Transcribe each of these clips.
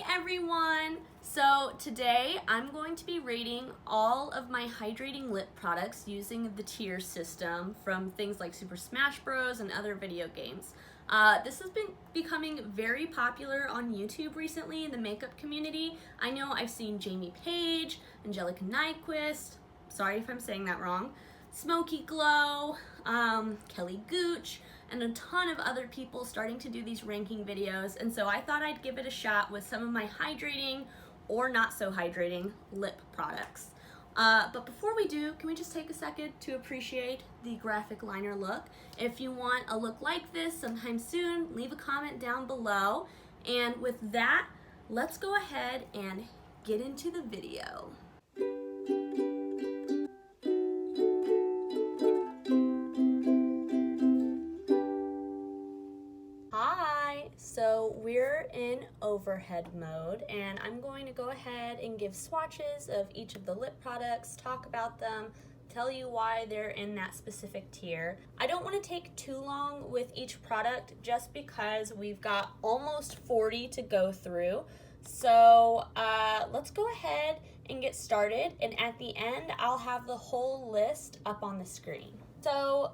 everyone! So today I'm going to be rating all of my hydrating lip products using the tier system from things like Super Smash Bros. And other video games. This has been becoming very popular on YouTube recently in the makeup community. I know I've seen Paige, Angelica Nyqvist, sorry if I'm saying that wrong, Smoky Glow, Kelly Gooch, and a ton of other people starting to do these ranking videos, and so I thought I'd give it a shot with some of my hydrating or not so hydrating lip products. But before we do, can we just take a second to appreciate the graphic liner look? If you want a look like this sometime soon, leave a comment down below. And with that, let's go ahead and get into the video. So we're in overhead mode, and I'm going to go ahead and give swatches of each of the lip products, talk about them, tell you why they're in that specific tier. I don't want to take too long with each product just because we've got almost 40 to go through. So let's go ahead and get started, and at the end I'll have the whole list up on the screen. So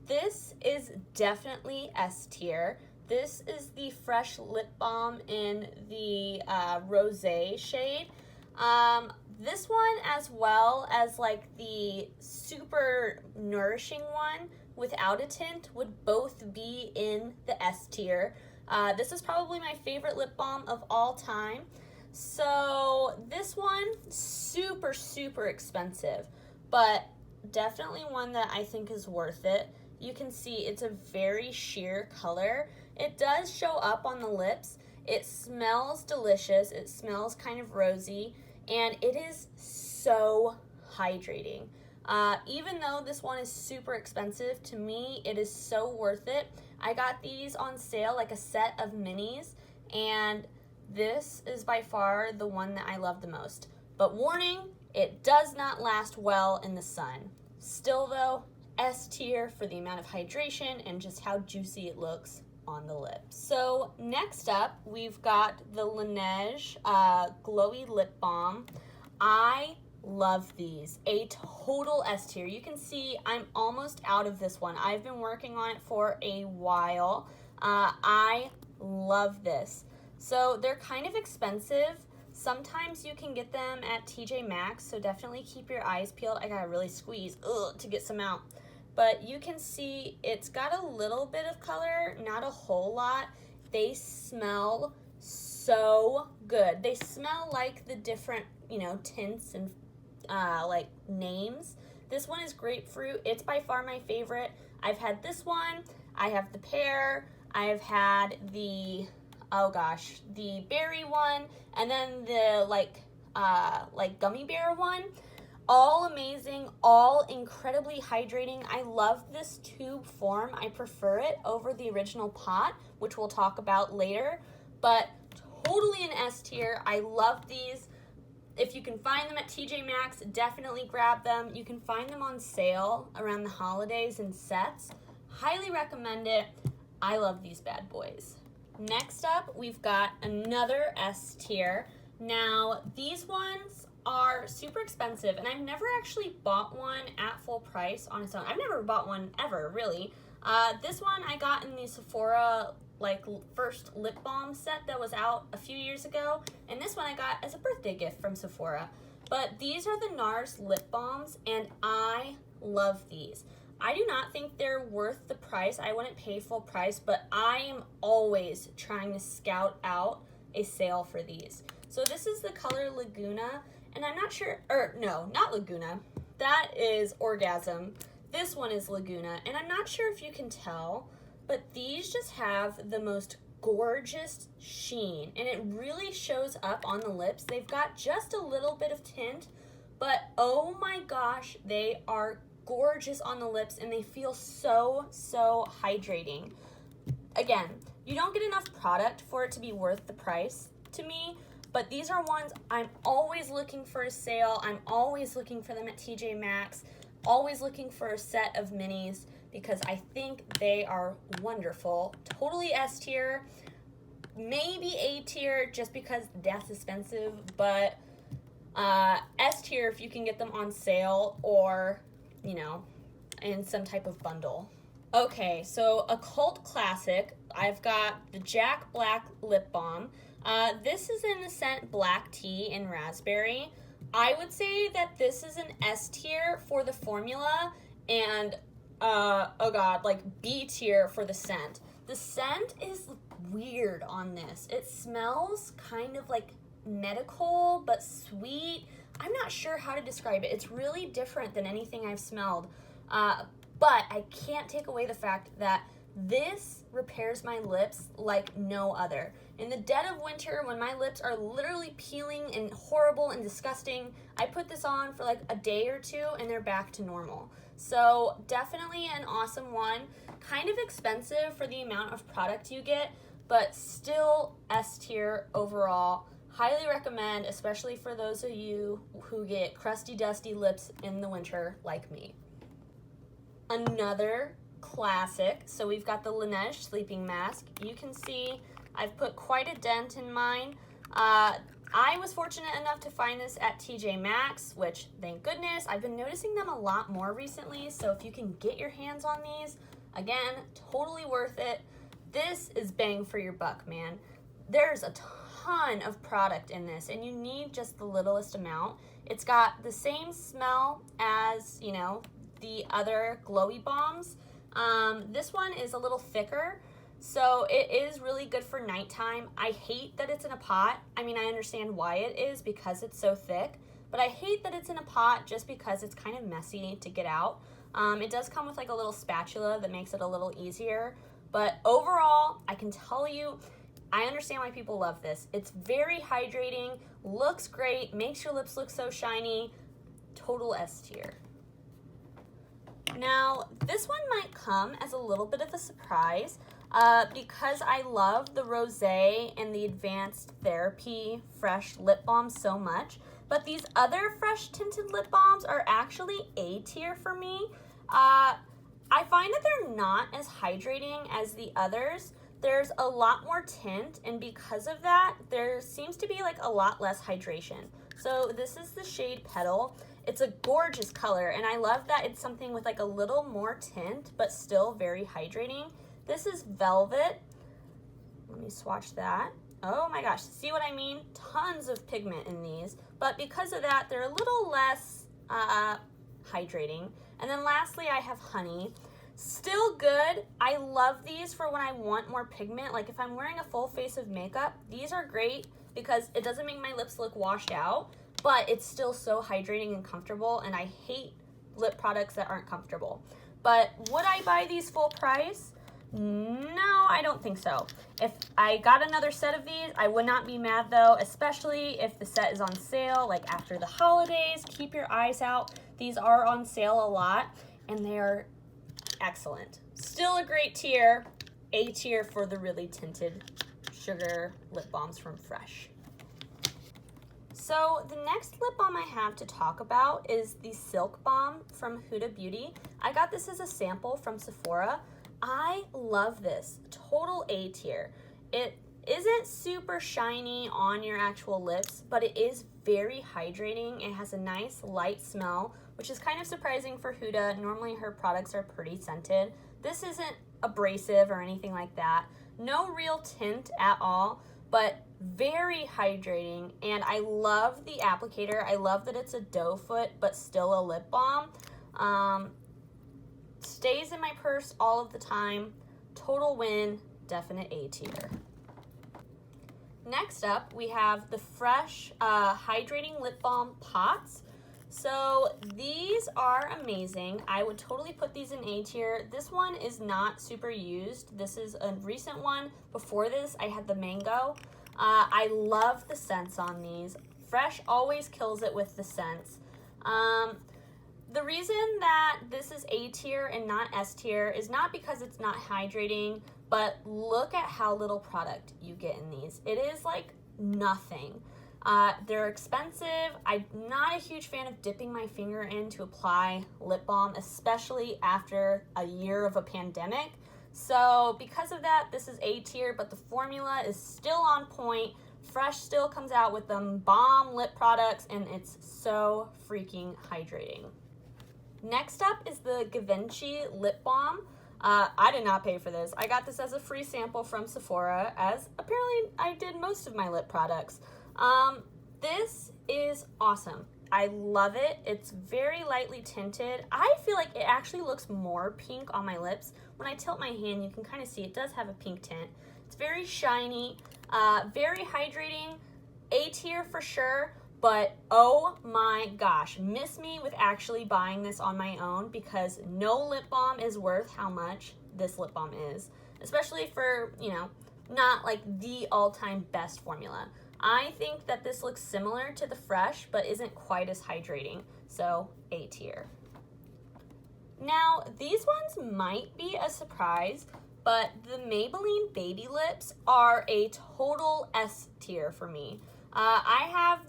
this is definitely S tier. This is the Fresh Lip Balm in the Rosé shade. This one, as well as like the super nourishing one without a tint, would both be in the S tier. This is probably my favorite lip balm of all time. So this one, super expensive, but definitely one that I think is worth it. You can see it's a very sheer color. It does show up on the lips. It smells delicious. It smells kind of rosy, and it is so hydrating. Even though this one is super expensive, to me it is so worth it. I got these on sale, like a set of minis, and this is by far the one that I love the most. But warning, it does not last well in the sun. Still though, S tier for the amount of hydration and just how juicy it looks on the lips. So next up, we've got the Laneige Glowy Lip Balm. I love these. A total S tier. You can see I'm almost out of this one. I've been working on it for a while. I love this. So they're kind of expensive. Sometimes you can get them at TJ Maxx, so definitely keep your eyes peeled. I gotta really squeeze to get some out. But you can see it's got a little bit of color, not a whole lot. They smell so good. They smell like the different, tints and like names. This one is grapefruit. It's by far my favorite. I've had this one. I have the pear. I have had the, the berry one, and then the like gummy bear one. All amazing, all incredibly hydrating. I love this tube form. I prefer it over the original pot, which we'll talk about later, but totally an S tier. I love these. If you can find them at TJ Maxx, definitely grab them. You can find them on sale around the holidays in sets. Highly recommend it. I love these bad boys. Next up, we've got another S tier. Now, these ones are super expensive, and I've never actually bought one at full price on its own. I've never bought one ever, really. This one I got in the Sephora first lip balm set that was out a few years ago, and this one I got as a birthday gift from Sephora. But these are the NARS lip balms, and I love these. I do not think they're worth the price. I wouldn't pay full price, but I am always trying to scout out a sale for these. So this is the color Laguna, and I'm not sure, no, not Laguna. That is Orgasm. This one is Laguna, and I'm not sure if you can tell, but these just have the most gorgeous sheen, and it really shows up on the lips. They've got just a little bit of tint, but oh my gosh, they are gorgeous on the lips, and they feel so hydrating. Again, you don't get enough product for it to be worth the price to me, but these are ones I'm always looking for a sale. I'm always looking for them at TJ Maxx, always looking for a set of minis because I think they are wonderful. Totally S tier. maybe A tier just because that's expensive, but S tier if you can get them on sale or, you know, in some type of bundle. Okay, so a cult classic, I've got the Jack Black Lip Balm. This is in the scent Black Tea and Raspberry. I would say that this is an S tier for the formula and, B tier for the scent. The scent is weird on this. It smells kind of like medical but sweet. I'm not sure how to describe it. It's really different than anything I've smelled. But I can't take away the fact that this repairs my lips like no other. In the dead of winter, when my lips are literally peeling and horrible and disgusting, I put this on for like a day or two and they're back to normal. So definitely an awesome one. Kind of expensive for the amount of product you get, but still S tier overall. Highly recommend, especially for those of you who get crusty, dusty lips in the winter like me. Another classic, so we've got the Laneige Sleeping Mask. You can see I've put quite a dent in mine. I was fortunate enough to find this at TJ Maxx, which, thank goodness, I've been noticing them a lot more recently, so if you can get your hands on these, again, totally worth it. This is bang for your buck, man. There's a ton of product in this, and you need just the littlest amount. It's got the same smell as, you know, the other glowy balms. This one is a little thicker, so it is really good for nighttime. I hate that it's in a pot. I mean, I understand why it is because it's so thick, but I hate that it's in a pot just because it's kind of messy to get out. It does come with like a little spatula that makes it a little easier, but overall, I can tell you, I understand why people love this. It's very hydrating, looks great, makes your lips look so shiny, total S tier. Now, this one might come as a little bit of a surprise because I love the Rosé and the Advanced Therapy Fresh Lip Balm so much, but these other fresh tinted lip balms are actually A tier for me. I find that they're not as hydrating as the others. There's a lot more tint, and because of that, there seems to be like a lot less hydration. So this is the shade Petal. It's a gorgeous color, and I love that it's something with like a little more tint, but still very hydrating. This is Velvet. Let me swatch that. Oh my gosh, see what I mean? Tons of pigment in these, but because of that, they're a little less hydrating. And then lastly, I have Honey. Still good. I love these for when I want more pigment. Like if I'm wearing a full face of makeup, these are great because it doesn't make my lips look washed out, but it's still so hydrating and comfortable, and I hate lip products that aren't comfortable. But would I buy these full price? No, I don't think so. If I got another set of these, I would not be mad though, especially if the set is on sale, like after the holidays. Keep your eyes out. These are on sale a lot, and they are excellent. Still a great tier. A tier for the really tinted sugar lip balms from Fresh. So the next lip balm I have to talk about is the Silk Balm from Huda Beauty. I got this as a sample from Sephora. I love this. Total A tier. It isn't super shiny on your actual lips, but it is very hydrating. It has a nice light smell, which is kind of surprising for Huda. Normally her products are pretty scented. This isn't abrasive or anything like that. No real tint at all, but very hydrating, and I love the applicator. I love that it's a doe foot, but still a lip balm. Stays in my purse all of the time. Total win, definite A tier. Next up, we have the Fresh Hydrating Lip Balm Pots. So these are amazing. I would totally put these in A tier. This one is not super used. This is a recent one. Before this, I had the Mango. I love the scents on these. Fresh always kills it with the scents. The reason that this is A tier and not S tier is not because it's not hydrating, but look at how little product you get in these. It is like nothing. They're expensive. I'm not a huge fan of dipping my finger in to apply lip balm, especially after a year of a pandemic. So because of that, this is A tier, but the formula is still on point. Fresh still comes out with them Balm lip products, and it's so freaking hydrating. Next up is the Givenchy lip balm. I did not pay for this. I got this as a free sample from Sephora, as apparently I did most of my lip products. This is awesome. I love it. It's very lightly tinted. I feel like it actually looks more pink on my lips. When I tilt my hand, you can kind of see it does have a pink tint. It's very shiny, very hydrating, A tier for sure, but oh my gosh, miss me with actually buying this on my own, because no lip balm is worth how much this lip balm is, especially for, you know, not like the all-time best formula. I think that this looks similar to the Fresh, but isn't quite as hydrating, so A tier. Now, these ones might be a surprise, but the Maybelline Baby Lips are a total S tier for me. I have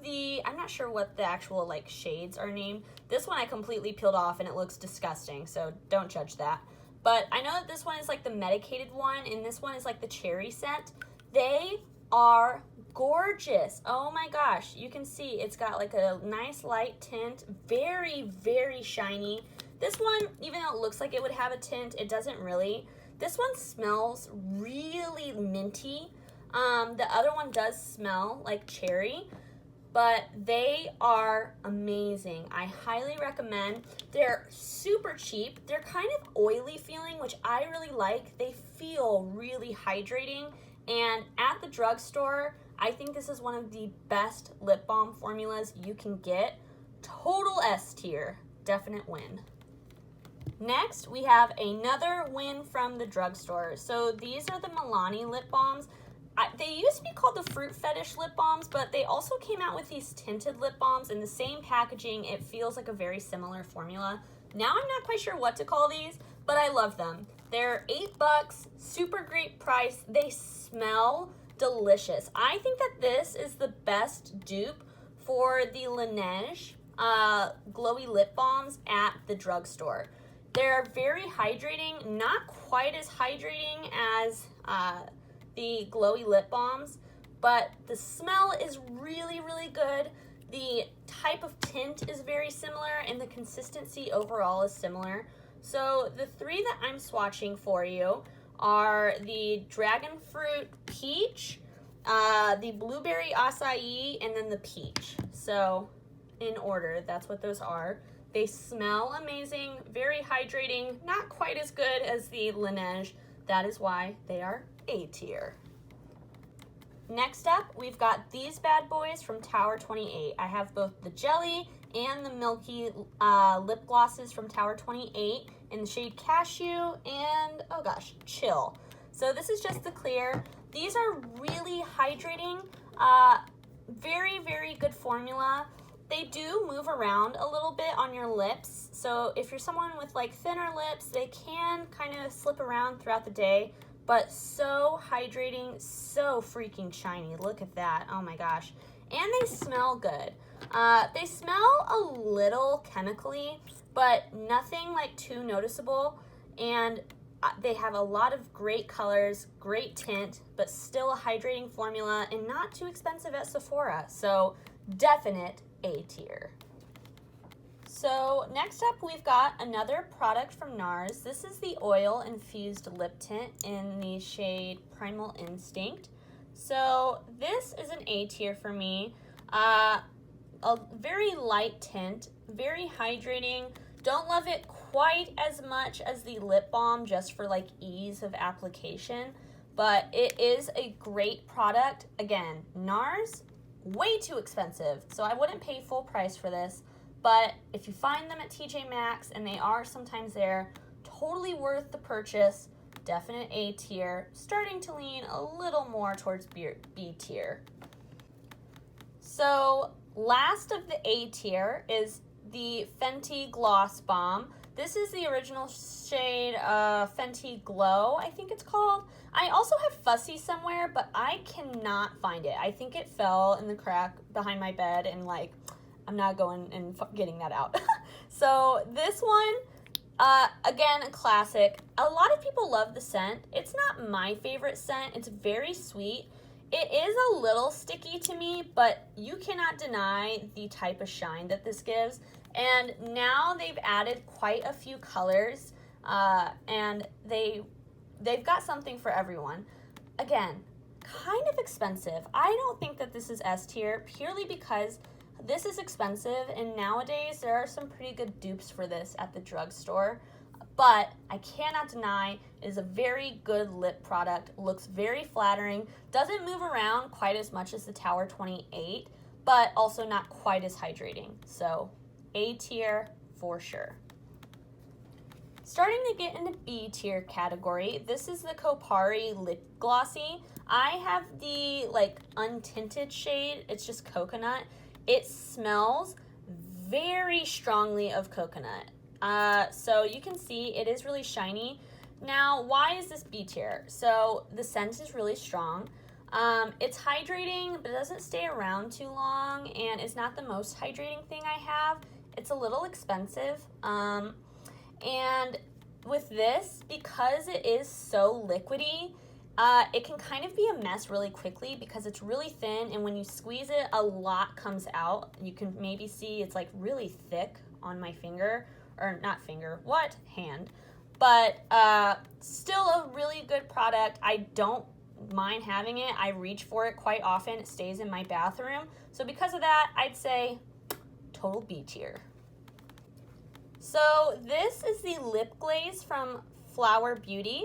I'm not sure what the actual like shades are named. This one I completely peeled off and it looks disgusting, so don't judge that. But I know that this one is like the medicated one, and this one is like the cherry scent. They are gorgeous. Oh my gosh, you can see it's got like a nice light tint, very, very shiny. This one, even though it looks like it would have a tint, it doesn't really. This one smells really minty. The other one does smell like cherry, but they are amazing. I highly recommend. They're super cheap. They're kind of oily feeling, which I really like. They feel really hydrating, and at the drugstore, I think this is one of the best lip balm formulas you can get. Total S tier, definite win. Next, we have another win from the drugstore. So these are the Milani lip balms. They used to be called the Fruit Fetish lip balms, but they also came out with these tinted lip balms in the same packaging. It feels like a very similar formula. Now I'm not quite sure what to call these, but I love them. They're $8, super great price. They smell delicious. I think that this is the best dupe for the Laneige glowy lip balms at the drugstore. They're very hydrating, not quite as hydrating as the glowy lip balms, but the smell is really, really good. The type of tint is very similar, and the consistency overall is similar. So the three that I'm swatching for you are the Dragon Fruit Peach, the Blueberry Acai, and then the Peach. So in order, that's what those are. They smell amazing, very hydrating, not quite as good as the Laneige. That is why they are A tier. Next up, we've got these bad boys from Tower 28. I have both the jelly and the milky lip glosses from Tower 28 in the shade Cashew and, oh gosh, Chill. So this is just the clear. These are really hydrating, very, very good formula. They do move around a little bit on your lips, so if you're someone with like thinner lips, they can kind of slip around throughout the day, but so hydrating, so freaking shiny. Look at that, oh my gosh. And they smell good. They smell a little chemically, but nothing like too noticeable, and they have a lot of great colors, great tint, but still a hydrating formula and not too expensive at Sephora, so definite A tier. So next up, we've got another product from NARS. This is the oil infused lip tint in the shade Primal Instinct. So this is an A tier for me. A very light tint, very hydrating. Don't love it quite as much as the lip balm just for like ease of application, but it is a great product. Again, NARS, way too expensive, so I wouldn't pay full price for this, but if you find them at TJ Maxx, and they are sometimes there, totally worth the purchase. Definite A tier, starting to lean a little more towards B tier. So last of the A tier is the Fenty Gloss Balm. This is the original shade Fenty Glow, I think it's called. I also have Fussy somewhere, but I cannot find it. I think it fell in the crack behind my bed, and like, I'm not going and getting that out. So this one, Again, a classic. A lot of people love the scent. It's not my favorite scent. It's very sweet. It is a little sticky to me, but you cannot deny the type of shine that this gives. And now they've added quite a few colors, and they've got something for everyone. Again, kind of expensive. I don't think that this is S tier purely because this is expensive, and nowadays there are some pretty good dupes for this at the drugstore. But I cannot deny it is a very good lip product, looks very flattering, doesn't move around quite as much as the Tower 28, but also not quite as hydrating. So A tier for sure. Starting to get into B tier category, this is the Kopari Lip Glossy. I have the untinted shade, it's just coconut. It smells very strongly of coconut. So you can see it is really shiny. Now, why is this B tier? So the scent is really strong. It's hydrating, but it doesn't stay around too long, and it's not the most hydrating thing I have. It's a little expensive. And with this, because it is so liquidy, it can kind of be a mess really quickly because it's really thin, and when you squeeze it, a lot comes out. You can maybe see it's really thick on my finger, or not finger, hand. But still a really good product. I don't mind having it. I reach for it quite often. It stays in my bathroom. So because of that, I'd say total B tier. So this is the lip glaze from Flower Beauty.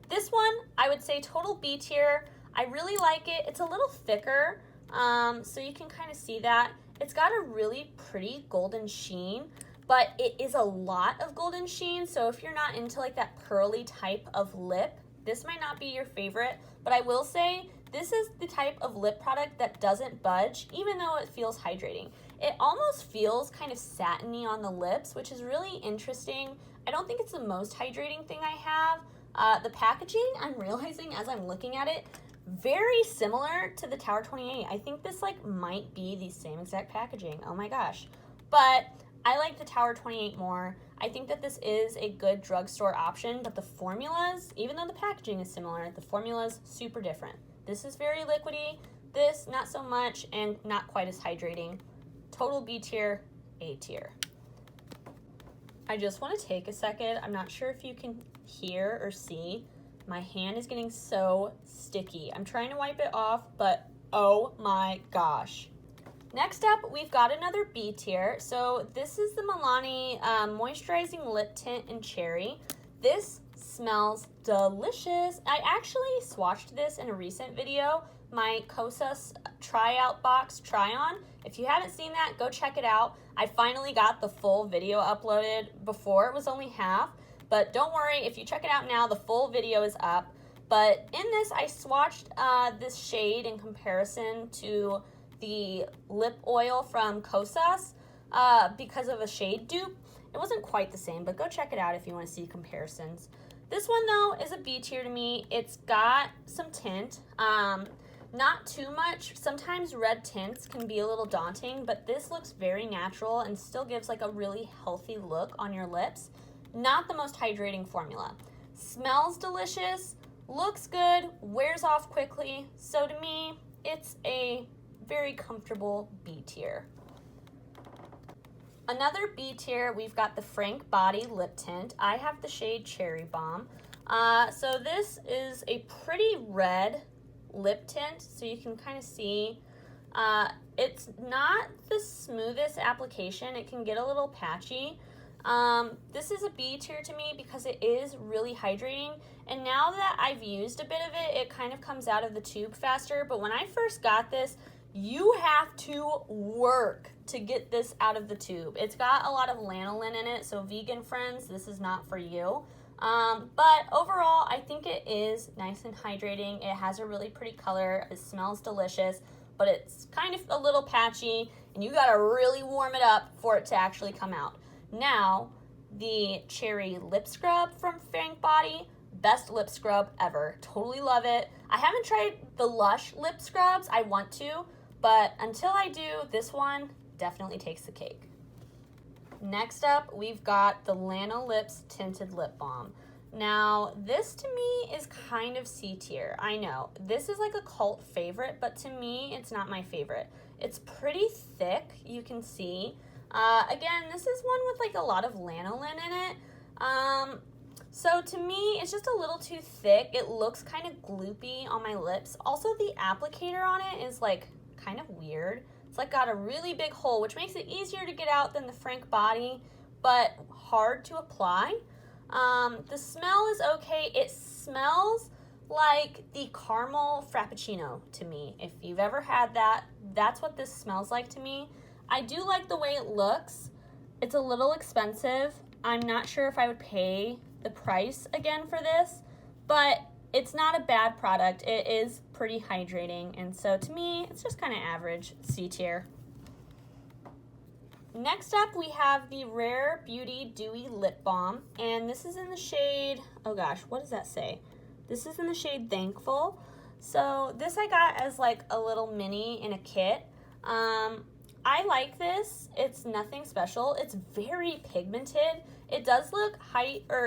This one, I would say total B tier. I really like it. It's a little thicker, so you can kind of see that. It's got a really pretty golden sheen, but it is a lot of golden sheen, so if you're not into that pearly type of lip, this might not be your favorite, but I will say this is the type of lip product that doesn't budge, even though it feels hydrating. It almost feels kind of satiny on the lips, which is really interesting. I don't think it's the most hydrating thing I have. The packaging, I'm realizing as I'm looking at it, very similar to the Tower 28. I think this might be the same exact packaging. Oh my gosh. But I like the Tower 28 more. I think that this is a good drugstore option, but the formulas, even though the packaging is similar, the formula's super different. This is very liquidy, this not so much, and not quite as hydrating. Total B tier, A tier. I just want to take a second. I'm not sure if you can hear or see. My hand is getting so sticky. I'm trying to wipe it off, but oh my gosh. Next up, we've got another B tier. So this is the Milani Moisturizing Lip Tint in Cherry. This smells delicious. I actually swatched this in a recent video, my Kosas tryout box try-on. If you haven't seen that, go check it out. I finally got the full video uploaded. Before it was only half, but don't worry, if you check it out now, the full video is up. But in this, I swatched this shade in comparison to the lip oil from Kosas because of a shade dupe. It wasn't quite the same, but go check it out if you want to see comparisons. This one, though, is a B tier to me. It's got some tint. Not too much. Sometimes red tints can be a little daunting, but this looks very natural and still gives a really healthy look on your lips. Not the most hydrating formula. Smells delicious, looks good, wears off quickly. So to me, it's a very comfortable B tier. Another B tier, we've got the Frank Body Lip Tint. I have the shade Cherry Bomb. So this is a pretty red lip tint, so you can kind of see it's not the smoothest application. It can get a little patchy. This is a B tier to me because it is really hydrating, and now that I've used a bit of it, it kind of comes out of the tube faster. But when I first got this, you have to work to get this out of the tube. It's got a lot of lanolin in it, so vegan friends, this is not for you. But overall, I think it is nice and hydrating. It has a really pretty color. It smells delicious, but it's kind of a little patchy, and you gotta really warm it up for it to actually come out. Now, the Cherry Lip Scrub from Frank Body, best lip scrub ever. Totally love it. I haven't tried the Lush lip scrubs. I want to, but until I do, this one definitely takes the cake. Next up, we've got the Lanolips Tinted Lip Balm. Now, this to me is kind of C tier. I know, this is like a cult favorite, but to me, it's not my favorite. It's pretty thick, you can see. Again, this is one with like a lot of lanolin in it. So to me, it's just a little too thick. It looks kind of gloopy on my lips. Also, the applicator on it is like kind of weird. It's like got a really big hole, which makes it easier to get out than the Frank Body, but hard to apply. The smell is okay. It smells like the caramel frappuccino to me. If you've ever had that, that's what this smells like to me. I do like the way it looks. It's a little expensive. I'm not sure if I would pay the price again for this, but it's not a bad product. It is pretty hydrating, and so to me, it's just kind of average, C tier. Next up, we have the Rare Beauty Dewy Lip Balm, and this is in the shade, oh gosh, what does that say? This is in the shade Thankful. So this I got as like a little mini in a kit. I like this. It's nothing special. It's very pigmented. It does look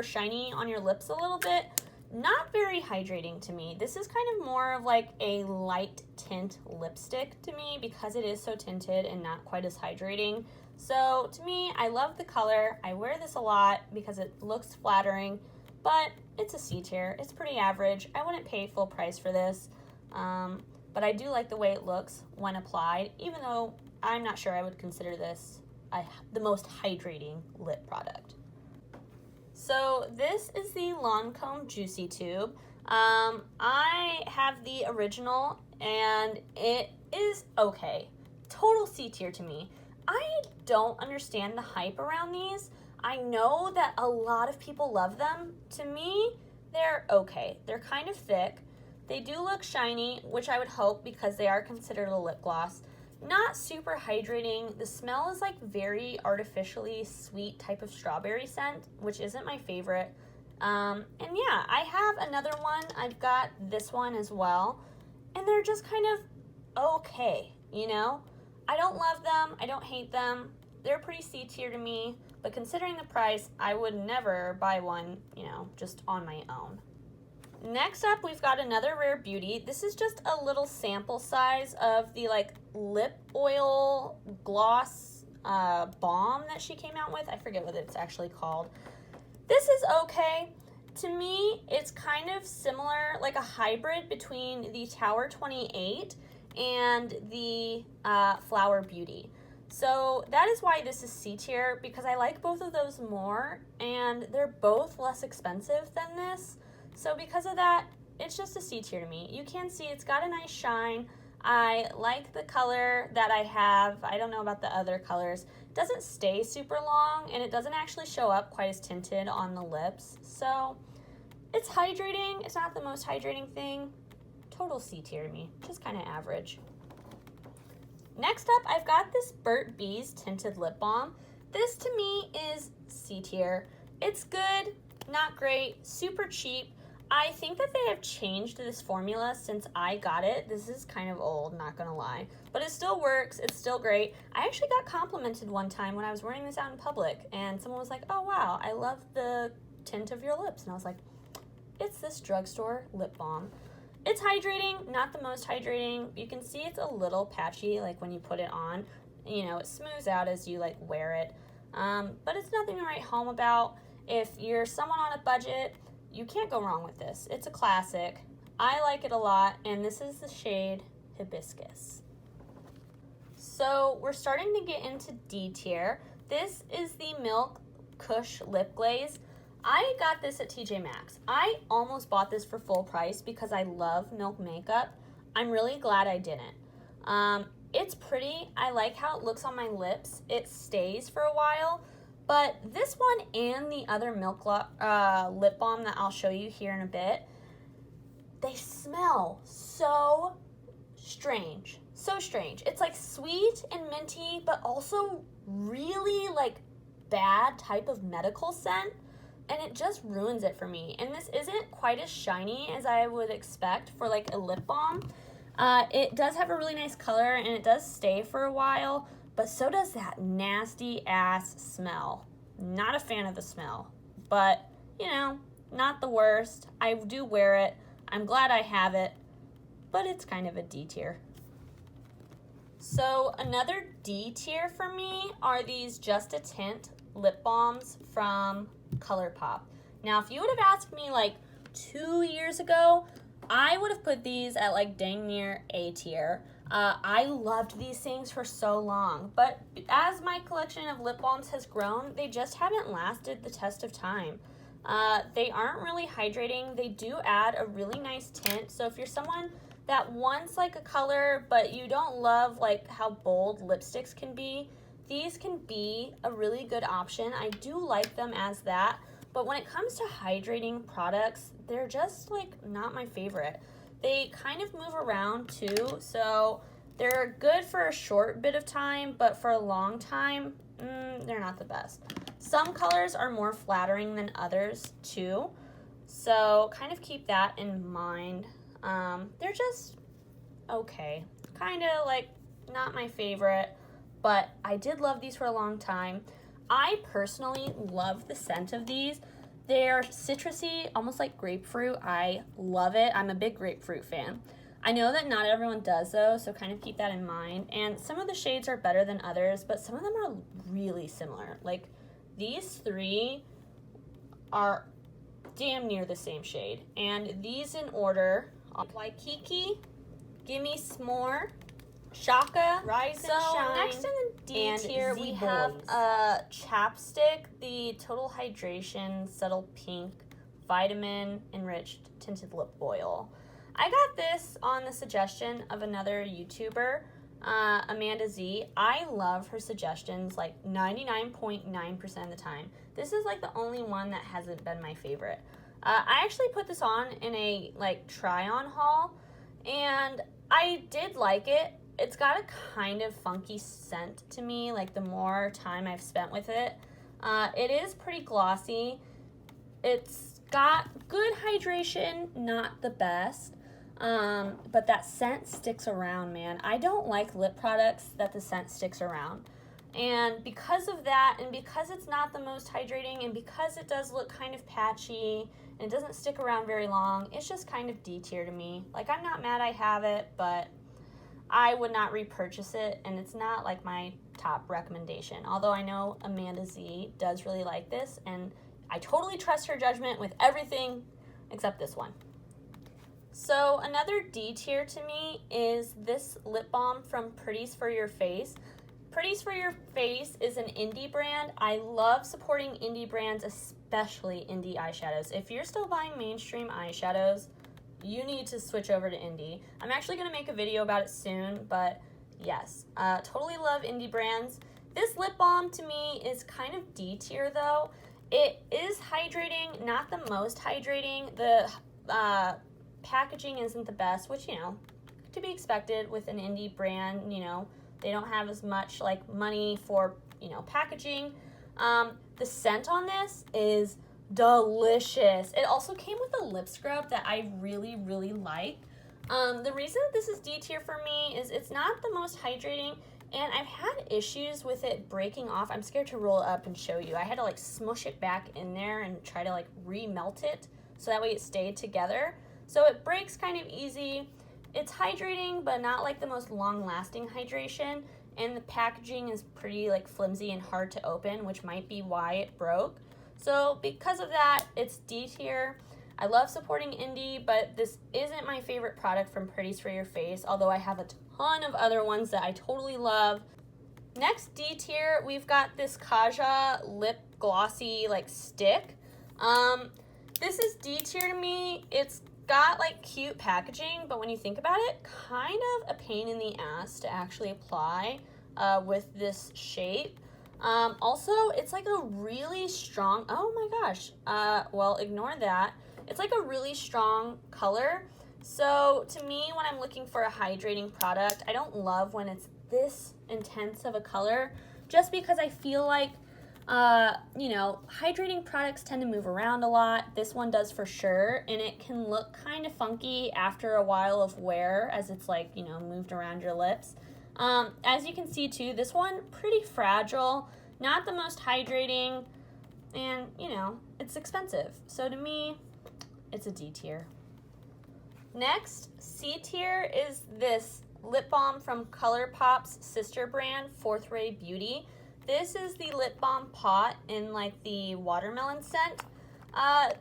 shiny on your lips a little bit. Not very hydrating to me. This is kind of more of like a light tint lipstick to me because it is so tinted and not quite as hydrating. So to me, I love the color. I wear this a lot because it looks flattering, but it's a C tier. It's pretty average. I wouldn't pay full price for this, but I do like the way it looks when applied, even though I'm not sure I would consider this the most hydrating lip product. So this is the Lancome Juicy Tube. I have the original and it is okay. Total C tier to me. I don't understand the hype around these. I know that a lot of people love them. To me, they're okay. They're kind of thick. They do look shiny, which I would hope because they are considered a lip gloss. Not super hydrating. The smell is like very artificially sweet type of strawberry scent, which isn't my favorite. And yeah, I have another one. I've got this one as well. And they're just kind of okay, you know? I don't love them. I don't hate them. They're pretty C tier to me. But considering the price, I would never buy one, you know, just on my own. Next up, we've got another Rare Beauty. This is just a little sample size of the like lip oil gloss balm that she came out with. I forget what it's actually called. This is okay. To me, it's kind of similar, like a hybrid between the Tower 28 and the Flower Beauty. So that is why this is C tier, because I like both of those more, and they're both less expensive than this. So because of that, it's just a C tier to me. You can see it's got a nice shine. I like the color that I have. I don't know about the other colors. It doesn't stay super long, and it doesn't actually show up quite as tinted on the lips. So it's hydrating. It's not the most hydrating thing. Total C tier to me, just kind of average. Next up, I've got this Burt Bees Tinted Lip Balm. This to me is C tier. It's good, not great, super cheap. I think that they have changed this formula since I got it. This is kind of old, not gonna lie, but it still works. It's still great. I actually got complimented one time when I was wearing this out in public, and someone was like, oh wow, I love the tint of your lips. And I was like, it's this drugstore lip balm. It's hydrating, not the most hydrating. You can see it's a little patchy, like when you put it on. You know, it smooths out as you like wear it, but it's nothing to write home about. If you're someone on a budget, you can't go wrong with this. It's a classic. I like it a lot, and this is the shade Hibiscus. So we're starting to get into D tier. This is the Milk Kush Lip Glaze. I got this at TJ Maxx. I almost bought this for full price because I love Milk makeup. I'm really glad I didn't. It's pretty. I like how it looks on my lips. It stays for a while. But this one and the other Milk lip balm that I'll show you here in a bit, they smell so strange. So strange. It's like sweet and minty, but also really like bad type of medical scent. And it just ruins it for me. And this isn't quite as shiny as I would expect for like a lip balm. It does have a really nice color and it does stay for a while, but so does that nasty ass smell. Not a fan of the smell, but you know, not the worst. I do wear it. I'm glad I have it, but it's kind of a D tier. So another D tier for me are these Just a Tint lip balms from ColourPop. Now, if you would have asked me like 2 years ago, I would have put these at like dang near A tier. I loved these things for so long, but as my collection of lip balms has grown, they just haven't lasted the test of time. They aren't really hydrating. They do add a really nice tint, so if you're someone that wants like a color, but you don't love like how bold lipsticks can be, these can be a really good option. I do like them as that, but when it comes to hydrating products, they're just like not my favorite. They kind of move around too, so they're good for a short bit of time, but for a long time, they're not the best. Some colors are more flattering than others too, so kind of keep that in mind. They're just okay, kind of like not my favorite, but I did love these for a long time. I personally love the scent of these. They're citrusy, almost like grapefruit. I love it. I'm a big grapefruit fan. I know that not everyone does though, so kind of keep that in mind. And some of the shades are better than others, but some of them are really similar. Like these three are damn near the same shade. And these in order, Waikiki, Gimme S'more, Shaka, Rise and Shine. Next in the D tier, we have chapstick, the Total Hydration Subtle Pink Vitamin Enriched Tinted Lip Oil. I got this on the suggestion of another YouTuber, Amanda Z. I love her suggestions like 99.9% of the time. This is like the only one that hasn't been my favorite. I actually put this on in a like try-on haul, and I did like it. It's got a kind of funky scent to me, like the more time I've spent with it. It is pretty glossy. It's got good hydration, not the best, but that scent sticks around, man. I don't like lip products that the scent sticks around. And because of that, and because it's not the most hydrating, and because it does look kind of patchy, and it doesn't stick around very long, it's just kind of D tier to me. Like, I'm not mad I have it, but I would not repurchase it, and it's not like my top recommendation. Although I know Amanda Z does really like this, and I totally trust her judgment with everything except this one. So another D tier to me is this lip balm from Pretties for Your Face. Pretties for Your Face is an indie brand. I love supporting indie brands, especially indie eyeshadows. If you're still buying mainstream eyeshadows, you need to switch over to indie. I'm actually going to make a video about it soon, but yes, totally love indie brands. This lip balm to me is kind of D tier though. It is hydrating, not the most hydrating. The packaging isn't the best, which, you know, to be expected with an indie brand. You know, they don't have as much like money for, you know, packaging. The scent on this is delicious. It also came with a lip scrub that I really, really like. The reason that this is D tier for me is it's not the most hydrating, and I've had issues with it breaking off. I'm scared to roll it up and show you. I had to like smush it back in there and try to like remelt it so that way it stayed together. So it breaks kind of easy. It's hydrating, but not like the most long-lasting hydration, and the packaging is pretty like flimsy and hard to open, which might be why it broke. So because of that, it's D tier. I love supporting indie, but this isn't my favorite product from Pretties for Your Face, although I have a ton of other ones that I totally love. Next D tier, we've got this Kaja lip glossy like stick. This is D tier to me. It's got like cute packaging, but when you think about it, kind of a pain in the ass to actually apply with this shape. Also, it's like a really strong, oh my gosh, well, ignore that. It's like a really strong color. So to me, when I'm looking for a hydrating product, I don't love when it's this intense of a color, just because I feel like, you know, hydrating products tend to move around a lot. This one does for sure, and it can look kind of funky after a while of wear as it's like, you know, moved around your lips. As you can see too, this one pretty fragile, not the most hydrating, and you know, it's expensive. So to me, it's a D tier. Next, C tier is this lip balm from ColourPop's sister brand, Mae Beauty. This is the lip balm pot in like the watermelon scent.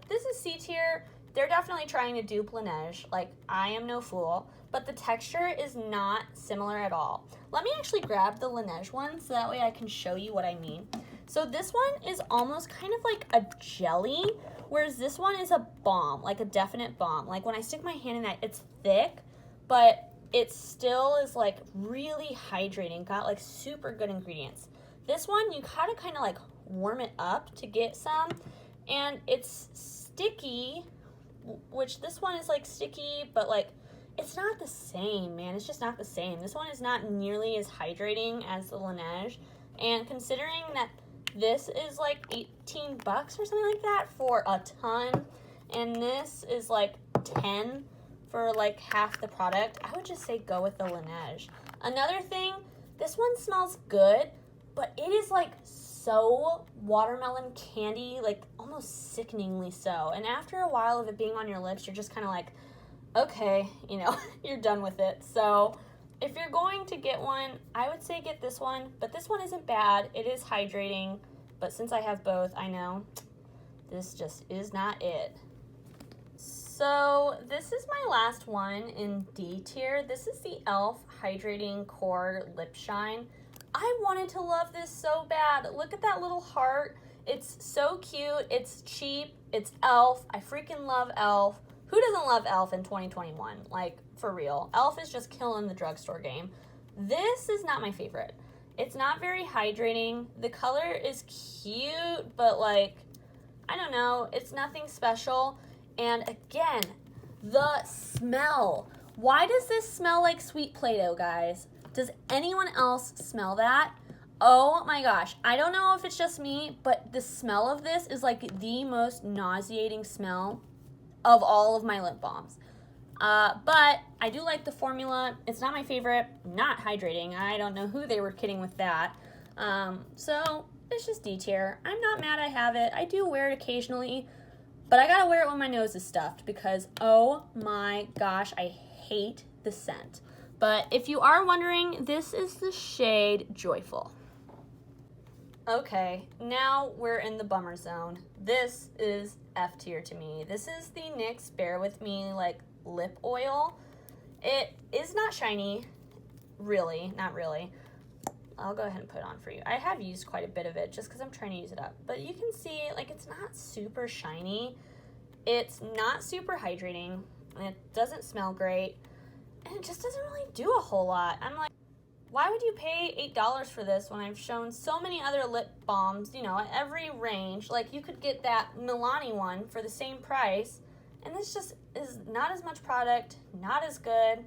This is C tier. They're definitely trying to dupe Laneige. Like, I am no fool, but the texture is not similar at all. Let me actually grab the Laneige one so that way I can show you what I mean. So this one is almost kind of like a jelly, whereas this one is a balm, like a definite balm. Like when I stick my hand in that, it's thick, but it still is like really hydrating, got like super good ingredients. This one, you gotta kind of like warm it up to get some, and it's sticky, which this one is like sticky, but like it's not the same, man. It's just not the same. This one is not nearly as hydrating as the Laneige, and considering that this is like $18 or something like that for a ton, and this is like 10 for like half the product, I would just say go with the Laneige. Another thing, this one smells good, but it is like so watermelon candy, like almost sickeningly so. And after a while of it being on your lips, you're just kind of like, okay, you know, you're done with it. So if you're going to get one, I would say get this one, but this one isn't bad. It is hydrating, but since I have both, I know this just is not it. So this is my last one in D tier. This is the e.l.f. Hydrating Core Lip Shine. I wanted to love this so bad. Look at that little heart. It's so cute. It's cheap. It's e.l.f. I freaking love e.l.f. Who doesn't love e.l.f. in 2021? Like, for real. e.l.f. is just killing the drugstore game. This is not my favorite. It's not very hydrating. The color is cute, but like, I don't know. It's nothing special. And again, the smell. Why does this smell like sweet Play-Doh, guys? Does anyone else smell that? Oh my gosh. I don't know if it's just me, but the smell of this is like the most nauseating smell of all of my lip balms. But I do like the formula. It's not my favorite. Not hydrating. I don't know who they were kidding with that. So it's just D tier. I'm not mad I have it. I do wear it occasionally, but I gotta wear it when my nose is stuffed because, oh my gosh, I hate the scent. But if you are wondering, this is the shade Joyful. Okay, now we're in the bummer zone. This is F tier to me. This is the NYX Bear With Me like lip oil. It is not shiny, really, not really. I'll go ahead and put it on for you. I have used quite a bit of it just because I'm trying to use it up. But you can see, like, it's not super shiny. It's not super hydrating. And it doesn't smell great. And it just doesn't really do a whole lot. I'm like, why would you pay $8 for this when I've shown so many other lip balms, you know, at every range? Like, you could get that Milani one for the same price. And this just is not as much product, not as good.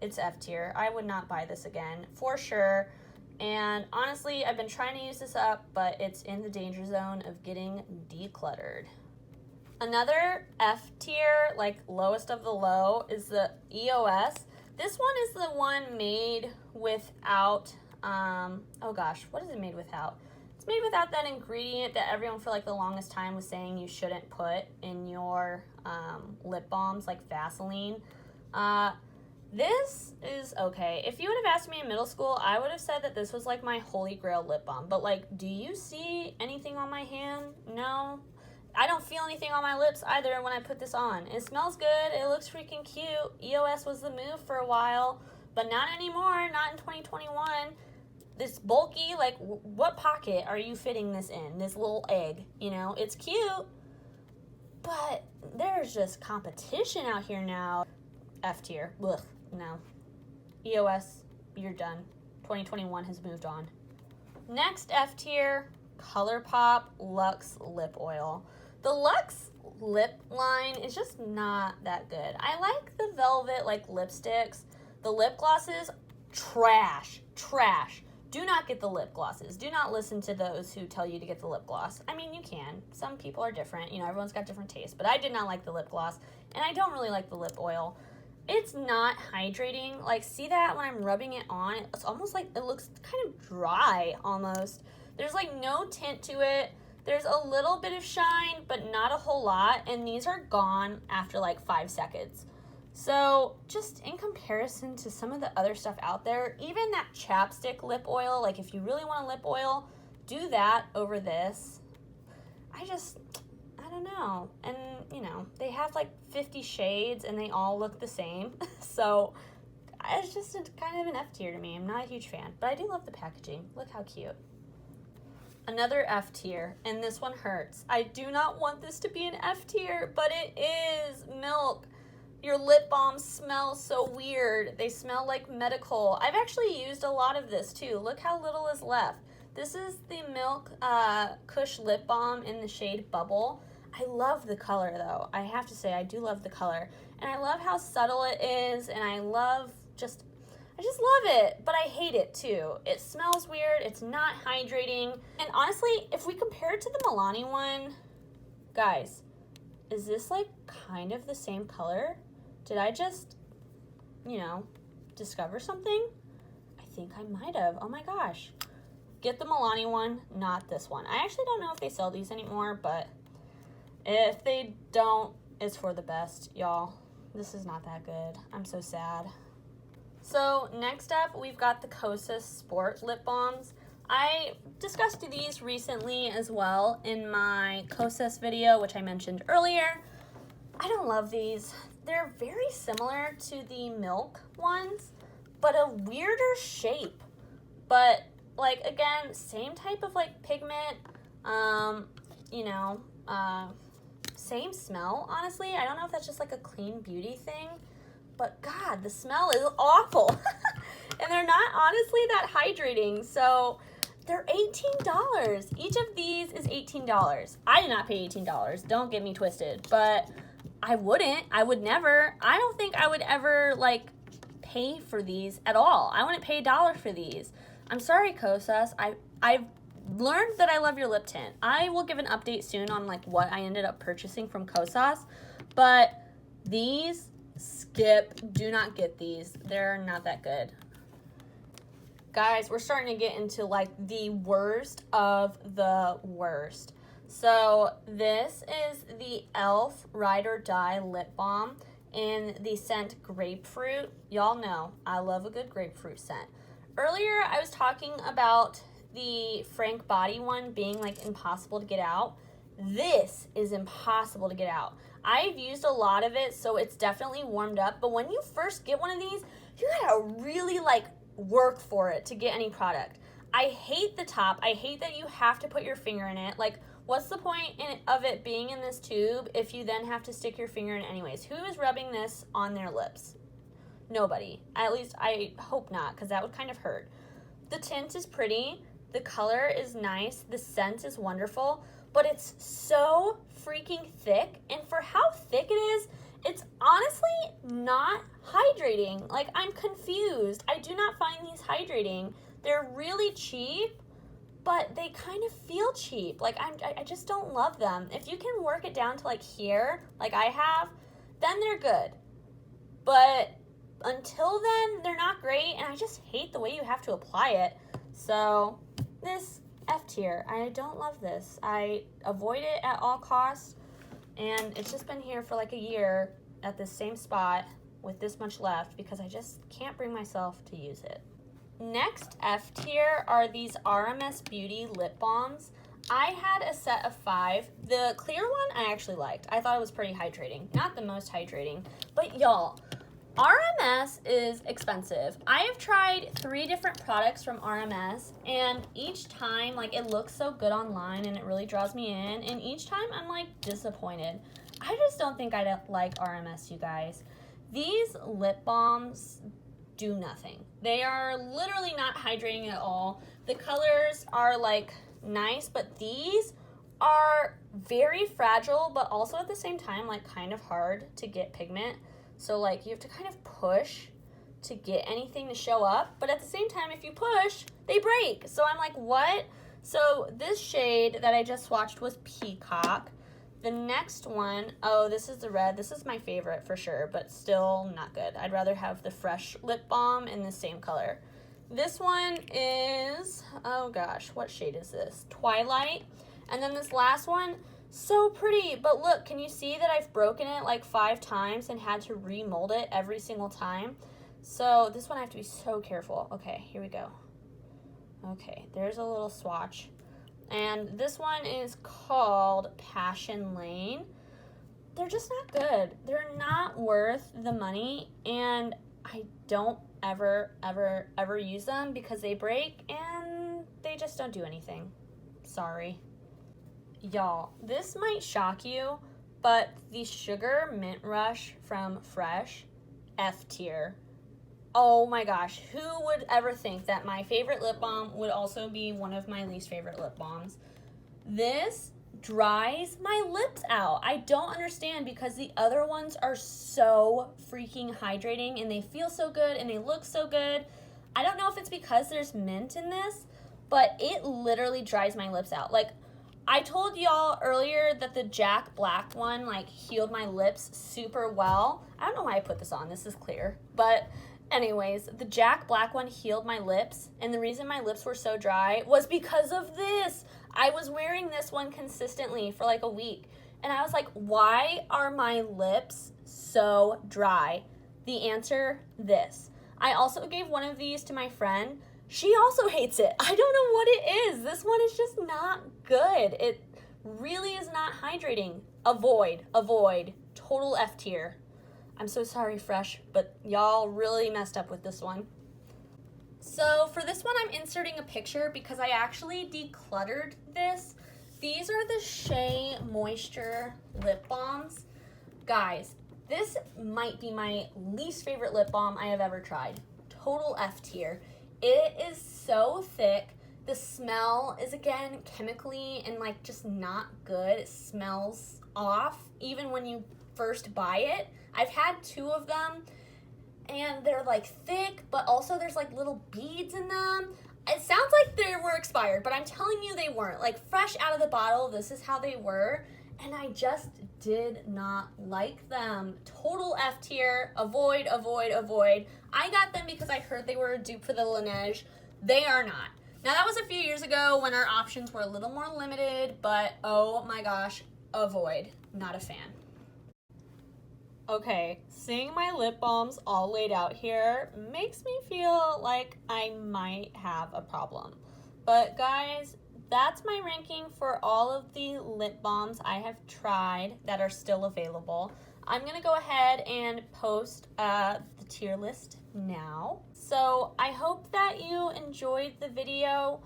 It's F tier. I would not buy this again, for sure. And honestly, I've been trying to use this up, but it's in the danger zone of getting decluttered. Another F tier, like lowest of the low, is the EOS. This one is the one made without, oh gosh, what is it made without? It's made without that ingredient that everyone for like the longest time was saying you shouldn't put in your lip balms, like Vaseline. This is okay. If you would have asked me in middle school, I would have said that this was like my holy grail lip balm. But like, do you see anything on my hand? No. I don't feel anything on my lips either when I put this on. It smells good. It looks freaking cute. EOS was the move for a while, but not anymore. Not in 2021. This bulky, like, what pocket are you fitting this in? This little egg, you know? It's cute, but there's just competition out here now. F tier. Ugh, no. EOS, you're done. 2021 has moved on. Next F tier, ColourPop Luxe Lip Oil. The Luxe lip line is just not that good. I like the velvet like lipsticks. The lip glosses, trash. Do not get the lip glosses. Do not listen to those who tell you to get the lip gloss. I mean, you can. Some people are different. You know, everyone's got different tastes. But I did not like the lip gloss. And I don't really like the lip oil. it's not hydrating. Like, see that when I'm rubbing it on? It's almost like it looks kind of dry almost. There's like no tint to it. There's a little bit of shine, but not a whole lot. And these are gone after like 5 seconds. So just in comparison to some of the other stuff out there, even that chapstick lip oil, like if you really want a lip oil, do that over this. I don't know. And, you know, they have like 50 shades and they all look the same. So it's just kind of an F tier to me. I'm not a huge fan, but I do love the packaging. Look how cute. Another F tier, and this one hurts. I do not want this to be an F tier, but it is. Milk. Your lip balms smell so weird. They smell like medical. I've actually used a lot of this too. Look how little is left. This is the Milk Kush Lip Balm in the shade Bubble. I love the color though. I have to say I do love the color. And I love how subtle it is, and I just love it, but I hate it too. It smells weird, it's not hydrating. And honestly, if we compare it to the Milani one, guys, is this like kind of the same color? Did I just, you know, discover something? I think I might have. Oh my gosh. Get the Milani one, not this one. I actually don't know if they sell these anymore, but if they don't, it's for the best, y'all. This is not that good. I'm so sad. So next up, we've got the Kosas Sport Lip Balms. I discussed these recently as well in my Kosas video, which I mentioned earlier. I don't love these. They're very similar to the Milk ones, but a weirder shape. But like, again, same type of like pigment, you know, same smell, honestly. I don't know if that's just like a clean beauty thing, but God, the smell is awful. And they're not honestly that hydrating. So they're $18. Each of these is $18. I did not pay $18. Don't get me twisted, but I would never. I don't think I would ever like pay for these at all. I wouldn't pay $1 for these. I'm sorry, Kosas. I've learned that I love your lip tint. I will give an update soon on like what I ended up purchasing from Kosas, but these, skip. Do not get these. They're not that good. Guys, we're starting to get into like the worst of the worst. So this is the e.l.f. Ride or Die Lip Balm in the scent Grapefruit. Y'all know I love a good grapefruit scent. Earlier, I was talking about the Frank Body one being like impossible to get out. This is impossible to get out. I've used a lot of it, so it's definitely warmed up. But when you first get one of these, you gotta really like work for it to get any product. I hate the top. I hate that you have to put your finger in it. Like, what's the point of it being in this tube if you then have to stick your finger in it anyways? Who is rubbing this on their lips? Nobody. At least I hope not, because that would kind of hurt. The tint is pretty. The color is nice. The scent is wonderful. But it's so freaking thick. And for how thick it is, it's honestly not hydrating. Like, I'm confused. I do not find these hydrating. They're really cheap, but they kind of feel cheap. Like, I just don't love them. If you can work it down to like here, like I have, then they're good. But until then, they're not great, and I just hate the way you have to apply it. So this F tier, I don't love this. I avoid it at all costs, and it's just been here for like a year at this same spot with this much left because I just can't bring myself to use it. Next F tier are these RMS Beauty lip balms. I had a set of 5. The clear one I actually liked. I thought it was pretty hydrating. Not the most hydrating, but y'all, RMS is expensive. I have tried 3 different products from RMS, and each time, like, it looks so good online and it really draws me in, and each time I'm like disappointed. I just don't think I like RMS, you guys. These lip balms do nothing. They are literally not hydrating at all. The colors are like nice, but these are very fragile, but also at the same time like kind of hard to get pigment. So like you have to kind of push to get anything to show up, but at the same time if you push, they break. So I'm like, what? So this shade that I just swatched was Peacock. The next one, oh, this is the red. This is my favorite for sure, but still not good. I'd rather have the fresh lip balm in the same color. This one is, oh gosh, what shade is this? Twilight. And then this last one, so pretty, but look, can you see that I've broken it like 5 times and had to remold it every single time? So this one I have to be so careful. Okay, here we go. Okay, there's a little swatch. And this one is called Passion Lane. They're just not good. They're not worth the money, and I don't ever use them because they break and they just don't do anything. Sorry. Y'all, this might shock you, but the Sugar Mint Rush from Fresh, F tier. Oh my gosh, who would ever think that my favorite lip balm would also be one of my least favorite lip balms? This dries my lips out. I don't understand because the other ones are so freaking hydrating and they feel so good and they look so good. I don't know if it's because there's mint in this, but it literally dries my lips out. Like, I told y'all earlier that the Jack Black one like healed my lips super well. I don't know why I put this on. This is clear, but anyways, the Jack Black one healed my lips, and the reason my lips were so dry was because of this. I was wearing this one consistently for like a week, and I was like, why are my lips so dry? The answer, this. I also gave one of these to my friend. She also hates it. I don't know what it is. This one is just not good. It really is not hydrating. Avoid. Total F tier. I'm so sorry, Fresh, but y'all really messed up with this one. So for this one, I'm inserting a picture because I actually decluttered this. These are the Shea Moisture lip balms. Guys, this might be my least favorite lip balm I have ever tried. Total F tier. It is so thick. The smell is, again, chemically and like just not good. It smells off even when you first buy it. I've had 2 of them, and they're like thick, but also there's like little beads in them. It sounds like they were expired, but I'm telling you they weren't. Like fresh out of the bottle, this is how they were, and I just did not like them. Total F tier. Avoid. I got them because I heard they were a dupe for the Laneige. They are not. Now that was a few years ago when our options were a little more limited, but oh my gosh, avoid. Not a fan. Okay, seeing my lip balms all laid out here makes me feel like I might have a problem. But guys, that's my ranking for all of the lip balms I have tried that are still available. I'm gonna go ahead and post the tier list now. So I hope that you enjoyed the video.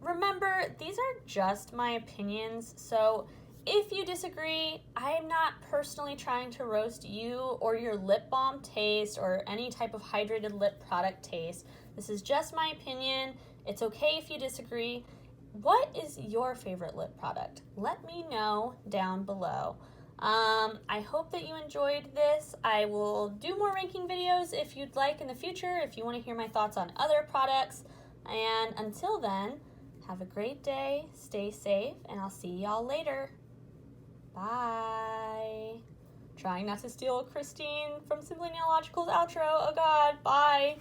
Remember, these are just my opinions, so if you disagree, I am not personally trying to roast you or your lip balm taste or any type of hydrated lip product taste. This is just my opinion. It's okay if you disagree. What is your favorite lip product? Let me know down below. I hope that you enjoyed this. I will do more ranking videos if you'd like in the future, if you want to hear my thoughts on other products. And until then, have a great day, stay safe, and I'll see y'all later. Bye. Trying not to steal Christine from Simply Nailogical's outro. Oh God, bye.